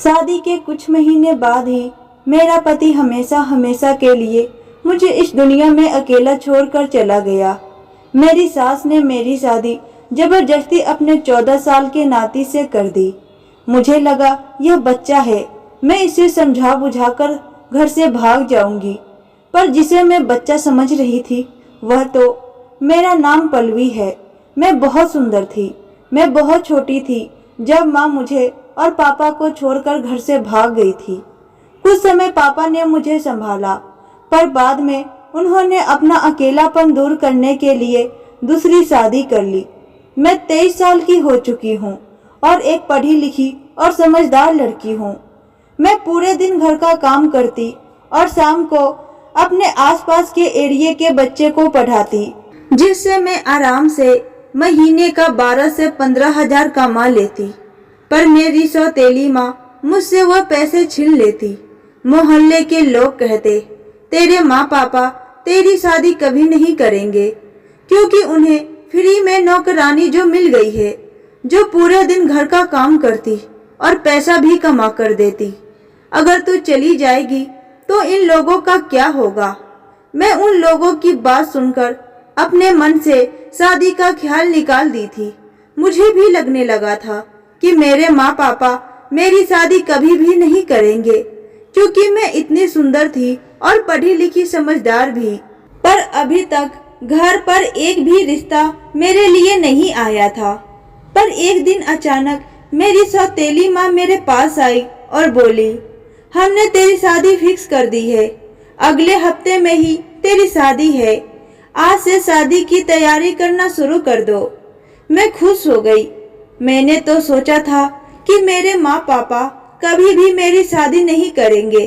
शादी के कुछ महीने बाद ही मेरा पति हमेशा हमेशा के लिए मुझे इस दुनिया में अकेला छोड़कर चला गया। मेरी सास ने मेरी शादी जबरदस्ती अपने 14 साल के नाती से कर दी। मुझे लगा यह बच्चा है, मैं इसे समझा बुझाकर घर से भाग जाऊंगी, पर जिसे मैं बच्चा समझ रही थी वह तो मेरा नाम पल्लवी है। मैं बहुत सुंदर थी। मैं बहुत छोटी थी जब माँ मुझे और पापा को छोड़कर घर से भाग गई थी। कुछ समय पापा ने मुझे संभाला, पर बाद में उन्होंने अपना अकेलापन दूर करने के लिए दूसरी शादी कर ली। मैं 23 साल की हो चुकी हूँ और एक पढ़ी लिखी और समझदार लड़की हूँ। मैं पूरे दिन घर का काम करती और शाम को अपने आसपास के एरिया के बच्चे को पढ़ाती, जिससे मैं आराम से महीने का 12 से 15 हजार कमा लेती। पर मेरी सौतेली माँ मुझसे वह पैसे छीन लेती। मोहल्ले के लोग कहते, तेरे माँ पापा तेरी शादी कभी नहीं करेंगे, क्योंकि उन्हें फ्री में नौकरानी जो मिल गई है, जो पूरे दिन घर का काम करती और पैसा भी कमा कर देती। अगर तू चली जाएगी तो इन लोगों का क्या होगा। मैं उन लोगों की बात सुनकर अपने मन से शादी का ख्याल निकाल दी थी। मुझे भी लगने लगा था कि मेरे माँ पापा मेरी शादी कभी भी नहीं करेंगे, क्योंकि मैं इतनी सुंदर थी और पढ़ी लिखी समझदार भी। पर अभी तक घर पर एक भी रिश्ता मेरे लिए नहीं आया था। पर एक दिन अचानक मेरी सौतेली माँ मेरे पास आई और बोली, हमने तेरी शादी फिक्स कर दी है। अगले हफ्ते में ही तेरी शादी है। आज से शादी की तैयारी करना शुरू कर दो। मैं खुश हो गई। मैंने तो सोचा था कि मेरे माँ पापा कभी भी मेरी शादी नहीं करेंगे।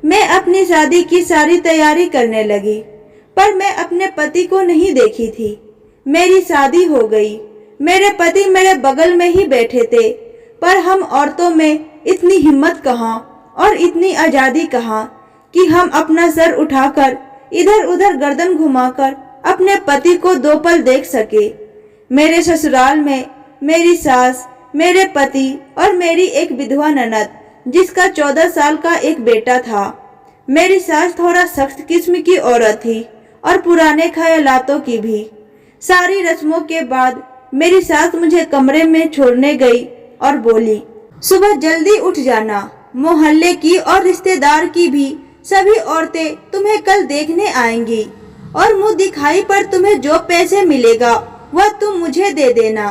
मैं अपनी शादी की सारी तैयारी करने लगी, पर मैं अपने पति को नहीं देखी थी। मेरी शादी हो गई। मेरे पति मेरे बगल में ही बैठे थे, पर हम औरतों में इतनी हिम्मत कहाँ और इतनी आजादी कहाँ कि हम अपना सर उठाकर इधर उधर गर्दन घुमाकर अपने पति को 2 पल देख सके। मेरे ससुराल में मेरी सास, मेरे पति और मेरी एक विधवा ननद, जिसका 14 साल का एक बेटा था। मेरी सास थोड़ा सख्त किस्म की औरत थी और पुराने ख्यालातों की भी। सारी रस्मों के बाद मेरी सास मुझे कमरे में छोड़ने गई और बोली, सुबह जल्दी उठ जाना। मोहल्ले की और रिश्तेदार की भी सभी औरतें तुम्हें कल देखने आएंगी और मुंह दिखाई पर तुम्हें जो पैसे मिलेगा वह तुम मुझे दे देना।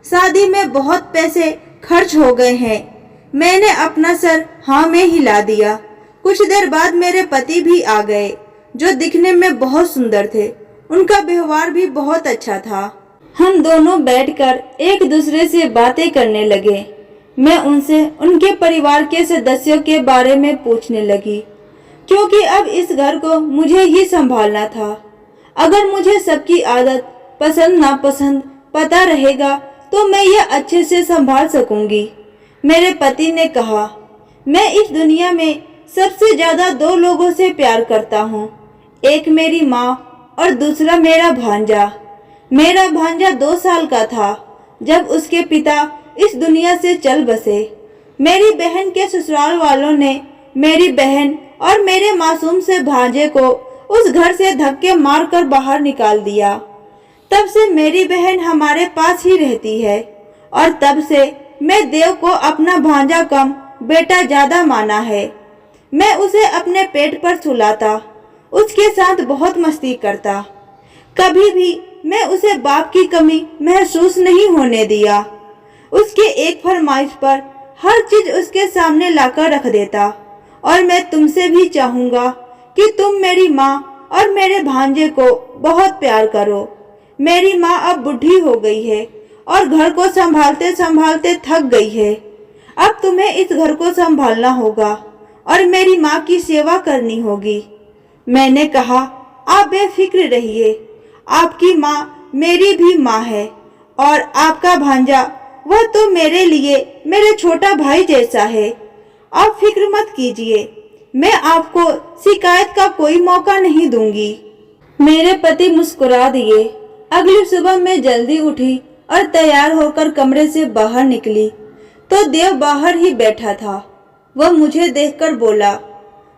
शादी में बहुत पैसे खर्च हो गए हैं। मैंने अपना सर हाँ में हिला दिया। कुछ देर बाद मेरे पति भी आ गए, जो दिखने में बहुत सुंदर थे। उनका व्यवहार भी बहुत अच्छा था। हम दोनों बैठकर एक दूसरे से बातें करने लगे। मैं उनसे उनके परिवार के सदस्यों के बारे में पूछने लगी, क्योंकि अब इस घर को मुझे ही संभालना था। अगर मुझे सबकी आदत, पसंद नापसंद पता रहेगा तो मैं ये अच्छे से संभाल सकूंगी। मेरे पति ने कहा, मैं इस दुनिया में सबसे ज्यादा 2 लोगों से प्यार करता हूँ, एक मेरी माँ और दूसरा मेरा भांजा। मेरा भांजा 2 साल का था जब उसके पिता इस दुनिया से चल बसे। मेरी बहन के ससुराल वालों ने मेरी बहन और मेरे मासूम से भांजे को उस घर से धक्के मारकर बाहर निकाल दिया। तब से मेरी बहन हमारे पास ही रहती है और तब से मैं देव को अपना भांजा कम बेटा ज्यादा माना है। मैं उसे अपने पेट पर सुलाता, उसके साथ बहुत मस्ती करता। कभी भी मैं उसे बाप की कमी महसूस नहीं होने दिया। उसके एक फरमाइश पर हर चीज उसके सामने लाकर रख देता। और मैं तुमसे भी चाहूंगा कि तुम मेरी माँ और मेरे भांजे को बहुत प्यार करो। मेरी माँ अब बुढ़ी हो गई है और घर को संभालते संभालते थक गई है। अब तुम्हें इस घर को संभालना होगा और मेरी माँ की सेवा करनी होगी। मैंने कहा, आप बेफिक्र रहिए, आपकी माँ मेरी भी माँ है और आपका भांजा वह तो मेरे लिए मेरे छोटा भाई जैसा है। आप फिक्र मत कीजिए, मैं आपको शिकायत का कोई मौका नहीं दूंगी। मेरे पति मुस्कुरा दिए। अगली सुबह मैं जल्दी उठी और तैयार होकर कमरे से बाहर निकली तो देव बाहर ही बैठा था। वह मुझे देखकर बोला,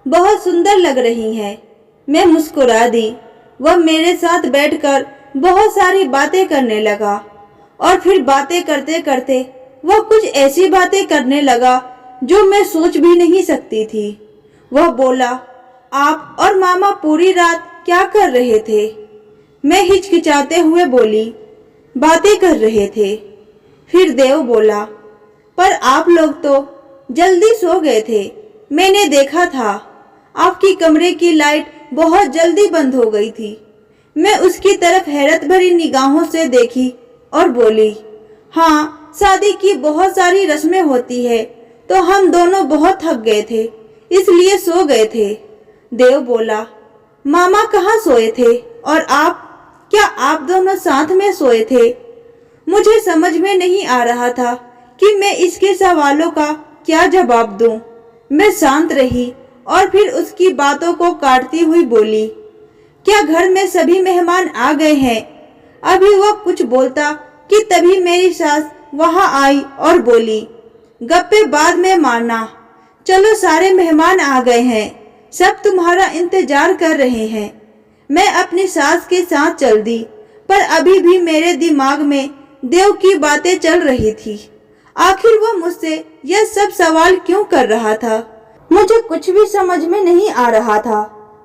बहुत सुंदर लग रही हैं। मैं मुस्कुरा दी। वह मेरे साथ बैठकर बहुत सारी बातें करने लगा और फिर बातें करते करते वह कुछ ऐसी बातें करने लगा जो मैं सोच भी नहीं सकती थी। वह बोला, आप और मामा पूरी रात क्या कर रहे थे? मैं हिचकिचाते हुए बोली, बातें कर रहे थे। फिर देव बोला, पर आप लोग तो जल्दी सो गए थे। मैंने देखा था आपकी कमरे की लाइट बहुत जल्दी बंद हो गई थी। मैं उसकी तरफ हैरत भरी निगाहों से देखी और बोली, हाँ, शादी की बहुत सारी रस्में होती है तो हम दोनों बहुत थक गए थे, इसलिए सो गए थे। देव बोला, मामा कहाँ सोए थे और आप? क्या आप दोनों साथ में सोए थे? मुझे समझ में नहीं आ रहा था कि मैं इसके सवालों का क्या जवाब दूं। मैं शांत रही और फिर उसकी बातों को काटती हुई बोली, क्या घर में सभी मेहमान आ गए हैं? अभी वह कुछ बोलता कि तभी मेरी सास वहां आई और बोली, गप्पे बाद में मारना, चलो सारे मेहमान आ गए हैं, सब तुम्हारा इंतजार कर रहे हैं। मैं अपनी सास के साथ चल दी, पर अभी भी मेरे दिमाग में देव की बातें चल रही थी। आखिर वह मुझसे यह सब सवाल क्यों कर रहा था? मुझे कुछ भी समझ में नहीं आ रहा था।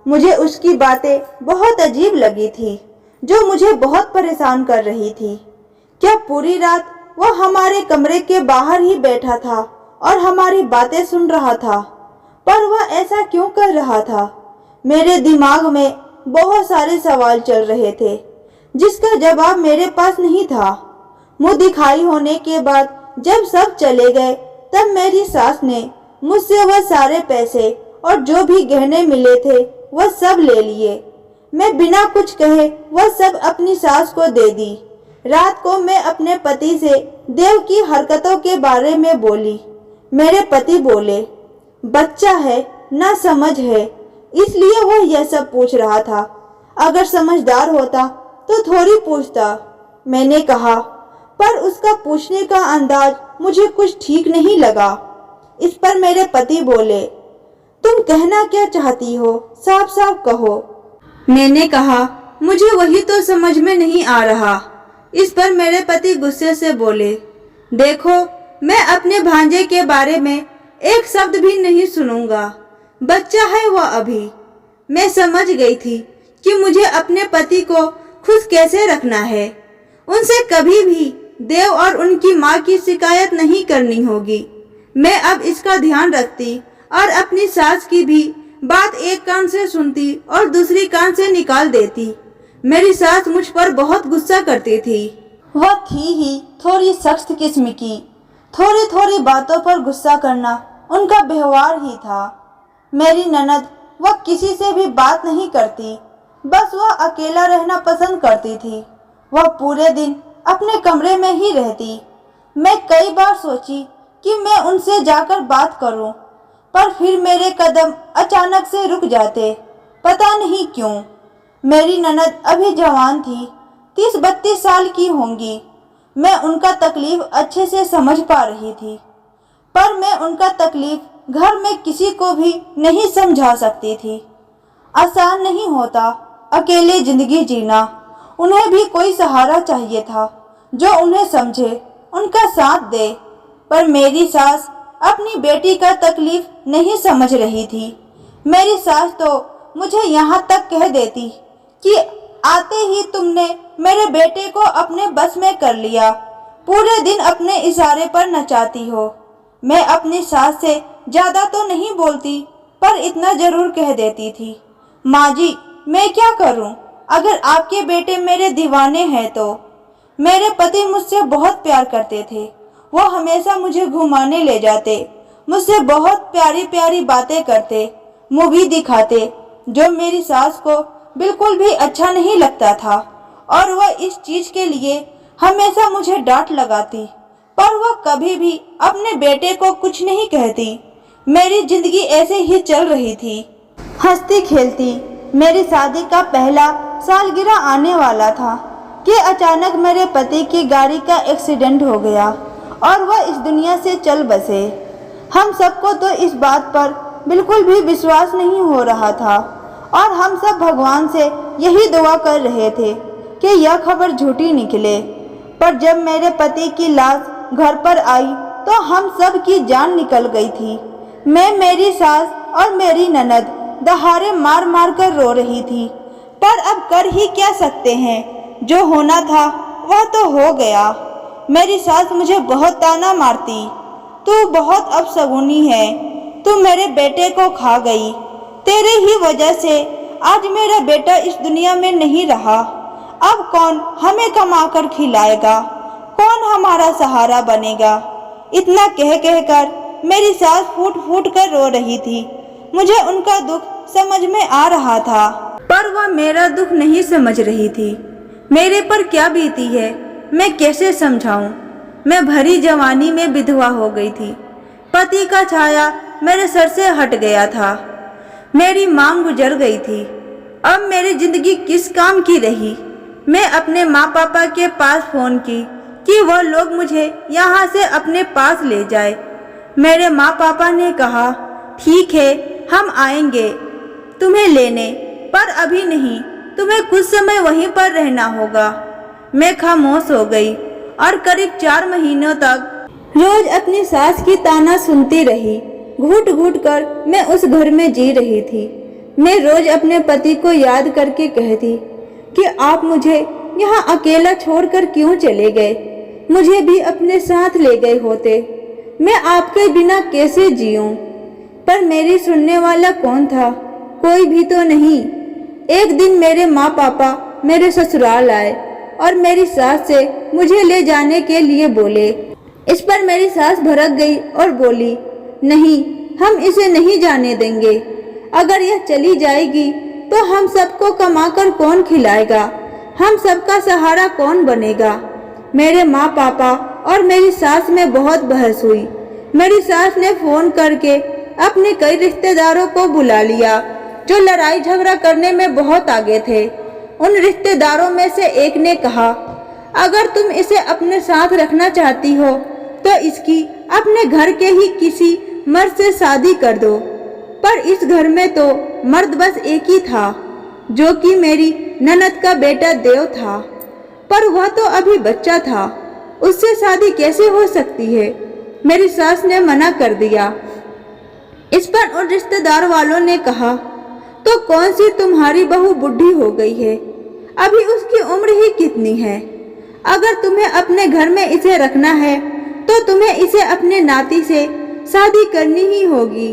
मुझे उसकी बातें बहुत अजीब लगी थी, जो मुझे बहुत परेशान कर रही थी। क्या पूरी रात वह हमारे कमरे के बाहर ही बैठा था और हमारी बातें सुन रहा था? पर वह ऐसा क्यों कर रहा था? मेरे दिमाग में बहुत सारे सवाल चल रहे थे, जिसका जवाब मेरे पास नहीं था। मुंह दिखाई होने के बाद जब सब चले गए, तब मेरी सास ने मुझसे वह सारे पैसे और जो भी गहने मिले थे वह सब ले लिए। मैं बिना कुछ कहे वह सब अपनी सास को दे दी। रात को मैं अपने पति से देव की हरकतों के बारे में बोली। मेरे पति बोले, बच्चा है, ना समझ है, इसलिए वह यह सब पूछ रहा था। अगर समझदार होता तो थोड़ी पूछता। मैंने कहा, पर उसका पूछने का अंदाज मुझे कुछ ठीक नहीं लगा। इस पर मेरे पति बोले, तुम कहना क्या चाहती हो, साफ साफ कहो। मैंने कहा, मुझे वही तो समझ में नहीं आ रहा। इस पर मेरे पति गुस्से से बोले, देखो, मैं अपने भांजे के बारे में एक शब्द भी नहीं सुनूंगा। बच्चा है वह अभी। मैं समझ गई थी कि मुझे अपने पति को खुश कैसे रखना है। उनसे कभी भी देव और उनकी माँ की शिकायत नहीं करनी होगी। मैं अब इसका ध्यान रखती और अपनी सास की भी बात एक कान से सुनती और दूसरी कान से निकाल देती। मेरी सास मुझ पर बहुत गुस्सा करती थी। वह थी ही थोड़ी सख्त किस्म की। थोड़ी थोड़ी बातों पर गुस्सा करना उनका व्यवहार ही था। मेरी ननद, वह किसी से भी बात नहीं करती, बस वह अकेला रहना पसंद करती थी। वह पूरे दिन अपने कमरे में ही रहती। मैं कई बार सोची कि मैं उनसे जाकर बात करूं, पर फिर मेरे कदम अचानक से रुक जाते, पता नहीं क्यों। मेरी ननद अभी जवान थी, 30-32 साल की होंगी। मैं उनका तकलीफ अच्छे से समझ पा रही थी, पर मैं उनका तकलीफ घर में किसी को भी नहीं समझा सकती थी। आसान नहीं होता अकेले जिंदगी जीना। उन्हें भी कोई सहारा चाहिए था जो उन्हें समझे, उनका साथ दे। पर मेरी सास अपनी बेटी का तकलीफ नहीं समझ रही थी। मेरी सास तो मुझे यहाँ तक कह देती कि आते ही तुमने मेरे बेटे को अपने बस में कर लिया, पूरे दिन अपने इशारे पर नचाती हो। मैं अपनी सास से ज्यादा तो नहीं बोलती, पर इतना जरूर कह देती थी, माँ जी, मैं क्या करूं? अगर आपके बेटे मेरे दीवाने हैं तो। मेरे पति मुझसे बहुत प्यार करते थे। वो हमेशा मुझे घुमाने ले जाते, मुझसे बहुत प्यारी प्यारी बातें करते, मूवी दिखाते, जो मेरी सास को बिल्कुल भी अच्छा नहीं लगता था। और वह इस चीज के लिए हमेशा मुझे डांट लगाती, पर वह कभी भी अपने बेटे को कुछ नहीं कहती। मेरी जिंदगी ऐसे ही चल रही थी, हंसती खेलती। मेरी शादी का पहला सालगिरह आने वाला था कि अचानक मेरे पति की गाड़ी का एक्सीडेंट हो गया और वह इस दुनिया से चल बसे। हम सबको तो इस बात पर बिल्कुल भी विश्वास नहीं हो रहा था और हम सब भगवान से यही दुआ कर रहे थे कि यह खबर झूठी निकले। पर जब मेरे पति की लाश घर पर आई तो हम सब की जान निकल गई थी। मैं, मेरी सास और मेरी ननद दहाड़े मार मार कर रो रही थी। पर अब कर ही क्या सकते हैं, जो होना था वह तो हो गया। मेरी सास मुझे बहुत ताना मारती, तू बहुत अपशगुनी है, तू मेरे बेटे को खा गई, तेरे ही वजह से आज मेरा बेटा इस दुनिया में नहीं रहा। अब कौन हमें कमा कर खिलाएगा, कौन हमारा सहारा बनेगा। इतना कह कह कर मेरी सास फूट फूट कर रो रही थी। मुझे उनका दुख समझ में आ रहा था, पर वह मेरा दुख नहीं समझ रही थी। मेरे पर क्या बीती है मैं कैसे समझाऊं। मैं भरी जवानी में विधवा हो गई थी। पति का छाया मेरे सर से हट गया था। मेरी मां गुजर गई थी। अब मेरी जिंदगी किस काम की रही। मैं अपने माँ पापा के पास फोन की कि वह लोग मुझे यहाँ से अपने पास ले जाए। मेरे माँ पापा ने कहा, ठीक है हम आएंगे तुम्हें लेने, पर अभी नहीं, तुम्हें कुछ समय वहीं पर रहना होगा। मैं खामोश हो गई और करीब 4 महीनों तक रोज अपनी सास की ताना सुनती रही। घुट घुट कर मैं उस घर में जी रही थी। मैं रोज अपने पति को याद करके कहती कि आप मुझे यहाँ अकेला छोड़कर क्यों चले गए, मुझे भी अपने साथ ले गए होते, मैं आपके बिना कैसे जीऊं। पर मेरी सुनने वाला कौन था, कोई भी तो नहीं। एक दिन मेरे माँ पापा मेरे ससुराल आए और मेरी सास से मुझे ले जाने के लिए बोले। इस पर मेरी सास भड़क गई और बोली, नहीं, हम इसे नहीं जाने देंगे। अगर यह चली जाएगी तो हम सबको कमाकर कौन खिलाएगा, हम सबका सहारा कौन बनेगा। मेरे माँ पापा और मेरी सास में बहुत बहस हुई। मेरी सास ने फोन करके अपने कई रिश्तेदारों को बुला लिया जो लड़ाई झगड़ा करने में बहुत आगे थे। उन रिश्तेदारों में से एक ने कहा, अगर तुम इसे अपने साथ रखना चाहती हो तो इसकी अपने घर के ही किसी मर्द से शादी कर दो। पर इस घर में तो मर्द बस एक ही था, जो कि मेरी ननद का बेटा देव था। पर वह तो अभी बच्चा था, उससे शादी कैसे हो सकती है। मेरी सास ने मना कर दिया। इस पर उन रिश्तेदार वालों ने कहा, तो कौन सी तुम्हारी बहू बुढ़ी हो गई है, अभी उसकी उम्र ही कितनी है। अगर तुम्हें अपने घर में इसे रखना है तो तुम्हें इसे अपने नाती से शादी करनी ही होगी।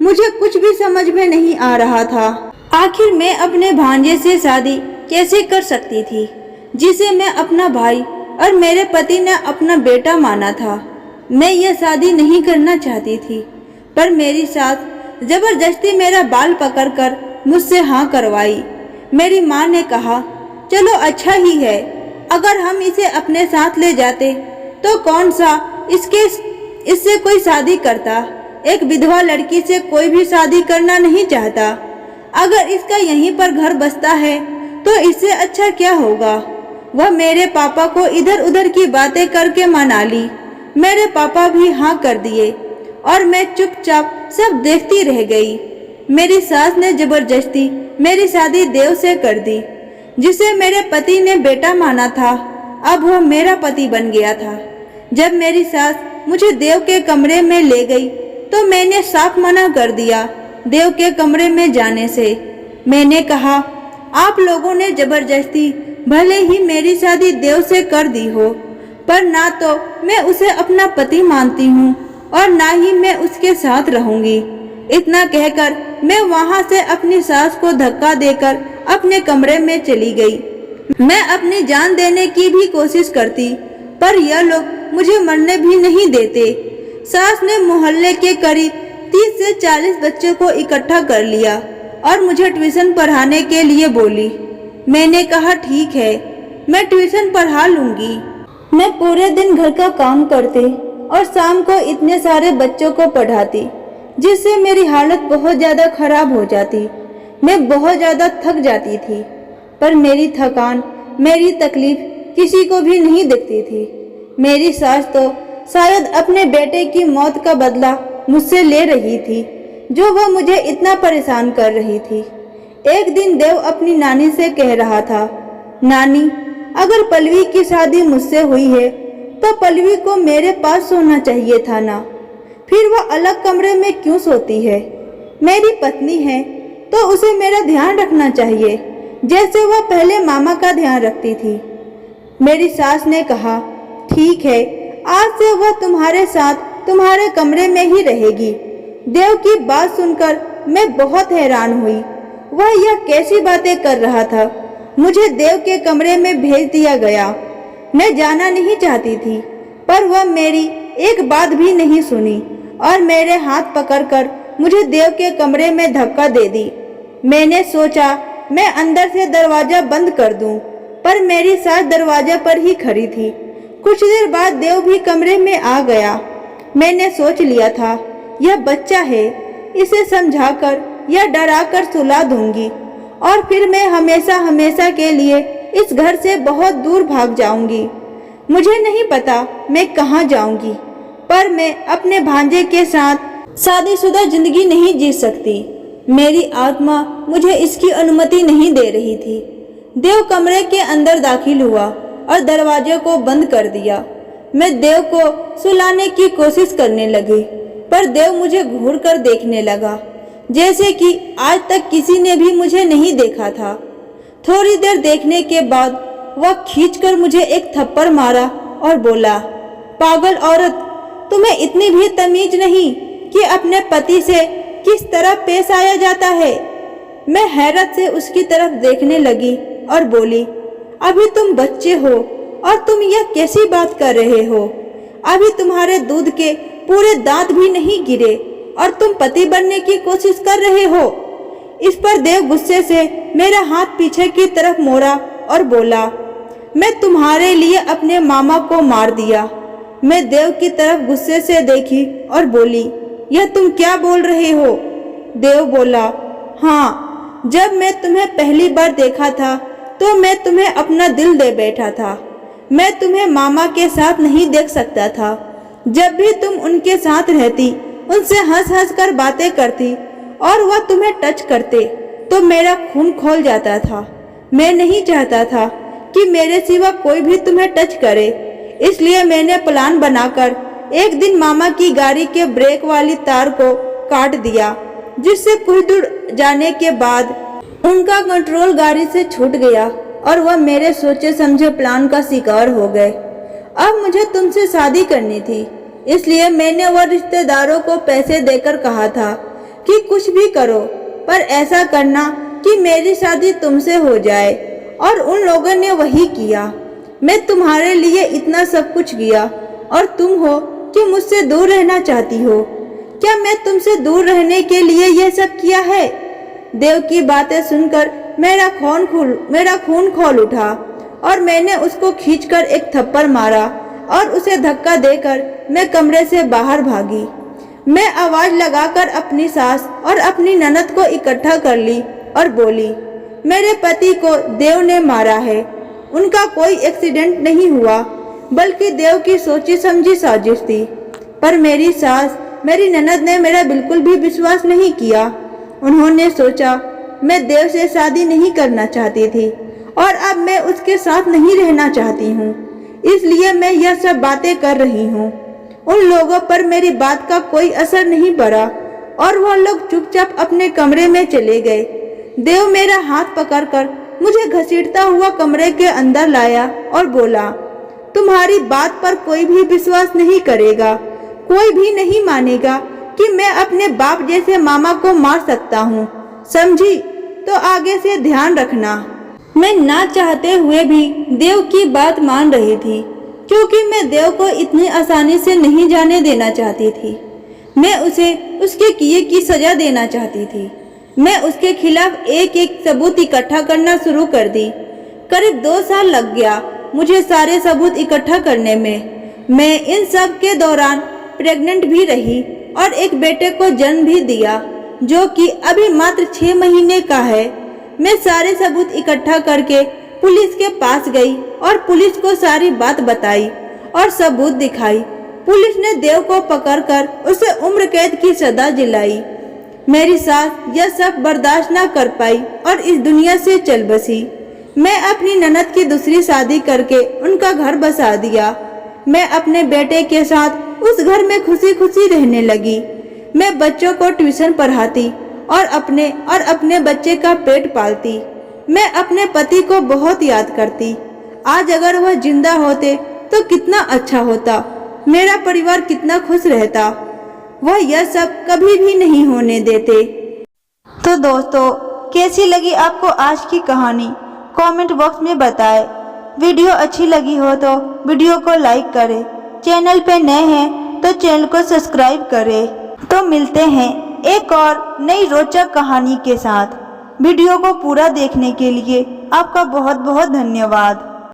मुझे कुछ भी समझ में नहीं आ रहा था। आखिर मैं अपने भांजे से शादी कैसे कर सकती थी, जिसे मैं अपना भाई और मेरे पति ने अपना बेटा माना था। मैं यह शादी नहीं करना चाहती थी, पर मेरी सास जबरदस्ती मेरा बाल पकड़कर मुझसे हाँ करवाई। मेरी माँ ने कहा, चलो अच्छा ही है, अगर हम इसे अपने साथ ले जाते तो कौन सा इससे कोई शादी करता। एक विधवा लड़की से कोई भी शादी करना नहीं चाहता। अगर इसका यहीं पर घर बसता है तो इससे अच्छा क्या होगा। वह मेरे पापा को इधर उधर की बातें करके मना ली। मेरे पापा भी हाँ कर दिए और मैं चुपचाप सब देखती रह गई। मेरी सास ने जबरदस्ती मेरी शादी देव से कर दी, जिसे मेरे पति ने बेटा माना था। अब वो मेरा पति बन गया था। जब मेरी सास मुझे देव के कमरे में ले गई तो मैंने साफ मना कर दिया देव के कमरे में जाने से। मैंने कहा, आप लोगों ने जबरदस्ती भले ही मेरी शादी देव से कर दी हो, पर ना तो मैं उसे अपना पति मानती हूँ और ना ही मैं उसके साथ रहूंगी। इतना कहकर मैं वहां से अपनी सास को धक्का देकर अपने कमरे में चली गई। मैं अपनी जान देने की भी कोशिश करती, पर यह लोग मुझे मरने भी नहीं देते। सास ने मोहल्ले के करीब 30 से 40 बच्चों को इकट्ठा कर लिया और मुझे ट्यूशन पढ़ाने के लिए बोली। मैंने कहा, ठीक है, मैं ट्यूशन पढ़ा लूंगी। मैं पूरे दिन घर का काम करती और शाम को इतने सारे बच्चों को पढ़ाती, जिससे मेरी हालत बहुत ज़्यादा खराब हो जाती। मैं बहुत ज़्यादा थक जाती थी, पर मेरी थकान, मेरी तकलीफ किसी को भी नहीं दिखती थी। मेरी सास तो शायद अपने बेटे की मौत का बदला मुझसे ले रही थी, जो वह मुझे इतना परेशान कर रही थी। एक दिन देव अपनी नानी से कह रहा था, नानी, अगर पल्लवी की शादी मुझसे हुई है तो पल्लवी को मेरे पास सोना चाहिए था ना, फिर वह अलग कमरे में क्यों सोती है? मेरी पत्नी है तो उसे मेरा ध्यान रखना चाहिए, जैसे वह पहले मामा का ध्यान रखती थी। मेरी सास ने कहा, ठीक है, आज से वह तुम्हारे साथ तुम्हारे कमरे में ही रहेगी। देव की बात सुनकर मैं बहुत हैरान हुई। वह यह कैसी बातें कर रहा था? मुझे देव के कमरे में भेज दिया गया। मैं जाना नहीं चाहती थी, पर वह मेरी एक बात भी नहीं सुनी और मेरे हाथ पकड़कर मुझे देव के कमरे में धक्का दे दी। मैंने सोचा मैं अंदर से दरवाजा बंद कर दूं, पर मेरी सास दरवाजा पर ही खड़ी थी। कुछ देर बाद देव भी कमरे में आ गया। मैंने सोच लिया था, यह बच्चा है, इसे समझाकर या डराकर सुला दूंगी और फिर मैं हमेशा हमेशा के लिए इस घर से बहुत दूर भाग जाऊंगी। मुझे नहीं पता मैं कहाँ जाऊंगी, पर मैं अपने भांजे के साथ शादीशुदा जिंदगी नहीं जी सकती। मेरी आत्मा मुझे इसकी अनुमति नहीं दे रही थी। देव कमरे के अंदर दाखिल हुआ और दरवाजे को बंद कर दिया। मैं देव को सुलाने की कोशिश करने लगी, पर देव मुझे घूर कर देखने लगा, जैसे कि आज तक किसी ने भी मुझे नहीं देखा था। थोड़ी देर देखने के बाद वह खींचकर मुझे एक थप्पड़ मारा और बोला, पागल औरत, तुम्हें इतनी भी तमीज नहीं कि अपने पति से किस तरह पेश आया जाता है। मैं हैरत से उसकी तरफ देखने लगी और बोली, अभी तुम बच्चे हो और तुम यह कैसी बात कर रहे हो? अभी तुम्हारे दूध के पूरे दांत भी नहीं गिरे और तुम पति बनने की कोशिश कर रहे हो। इस पर देव गुस्से से मेरा हाथ पीछे की तरफ मोड़ा और बोला, मैं तुम्हारे लिए अपने मामा को मार दिया। मैं देव की तरफ गुस्से से देखी और बोली, यह तुम क्या बोल रहे हो? देव बोला, हाँ, जब मैं तुम्हें पहली बार देखा था तो मैं तुम्हें अपना दिल दे बैठा था। मैं तुम्हें मामा के साथ नहीं देख सकता था। जब भी तुम उनके साथ रहती, उनसे हंस हंस कर बातें करती और वह तुम्हें टच करते तो मेरा खून खौल जाता था। मैं नहीं चाहता था कि मेरे सिवा कोई भी तुम्हें टच करे, इसलिए मैंने प्लान बनाकर एक दिन मामा की गाड़ी के ब्रेक वाली तार को काट दिया, जिससे कुछ दूर जाने के बाद उनका कंट्रोल गाड़ी से छूट गया और वह मेरे सोचे समझे प्लान का शिकार हो गए। अब मुझे तुमसे शादी करनी थी, इसलिए मैंने वह रिश्तेदारों को पैसे देकर कहा था कि कुछ भी करो, पर ऐसा करना कि मेरी शादी तुमसे हो जाए, और उन लोगों ने वही किया। मैं तुम्हारे लिए इतना सब कुछ किया और तुम हो कि मुझसे दूर रहना चाहती हो। क्या मैं तुमसे दूर रहने के लिए यह सब किया है? देव की बातें सुनकर मेरा खून खौल उठा और मैंने उसको खींचकर एक थप्पड़ मारा और उसे धक्का देकर मैं कमरे से बाहर भागी। मैं आवाज लगाकर अपनी सास और अपनी ननद को इकट्ठा कर ली और बोली, मेरे पति को देव ने मारा है। उनका कोई एक्सीडेंट नहीं हुआ, बल्कि देव की सोची समझी साजिश थी। पर मेरी सास, मेरी ननद ने मेरा बिल्कुल भी विश्वास नहीं किया। उन्होंने सोचा मैं देव से शादी नहीं करना चाहती थी और अब मैं उसके साथ नहीं रहना चाहती हूँ, इसलिए मैं यह सब बातें कर रही हूँ। उन लोगों पर मेरी बात का कोई असर नहीं पड़ा और वह लोग चुपचाप अपने कमरे में चले गए। देव मेरा हाथ पकड़कर मुझे घसीटता हुआ कमरे के अंदर लाया और बोला, तुम्हारी बात पर कोई भी विश्वास नहीं करेगा, कोई भी नहीं मानेगा कि मैं अपने बाप जैसे मामा को मार सकता हूँ, समझी? तो आगे से ध्यान रखना। मैं ना चाहते हुए भी देव की बात मान रही थी, क्योंकि मैं देव को इतनी आसानी से नहीं जाने देना चाहती थी। मैं उसे उसके किए की सजा देना चाहती थी। मैं उसके खिलाफ एक एक सबूत इकट्ठा करना शुरू कर दी। करीब 2 साल लग गया मुझे सारे सबूत इकट्ठा करने में। मैं इन सब के दौरान प्रेग्नेंट भी रही और एक बेटे को जन्म भी दिया, जो कि अभी मात्र 6 महीने का है। मैं सारे सबूत इकट्ठा करके पुलिस के पास गई और पुलिस को सारी बात बताई और सबूत दिखाई। पुलिस ने देव को पकड़कर उसे उम्र कैद की सजा दिलाई। मेरी सास यह सब बर्दाश्त न कर पाई और इस दुनिया से चल बसी। मैं अपनी ननद की दूसरी शादी करके उनका घर बसा दिया। मैं अपने बेटे के साथ उस घर में खुशी खुशी रहने लगी। मैं बच्चों को ट्यूशन पढ़ाती और अपने बच्चे का पेट पालती। मैं अपने पति को बहुत याद करती। आज अगर वह जिंदा होते तो कितना अच्छा होता, मेरा परिवार कितना खुश रहता। वह यह सब कभी भी नहीं होने देते। तो दोस्तों, कैसी लगी आपको आज की कहानी, कमेंट बॉक्स में बताएं। वीडियो अच्छी लगी हो तो वीडियो को लाइक करें। चैनल पे नए हैं तो चैनल को सब्सक्राइब करें। तो मिलते हैं एक और नई रोचक कहानी के साथ। वीडियो को पूरा देखने के लिए आपका बहुत बहुत धन्यवाद।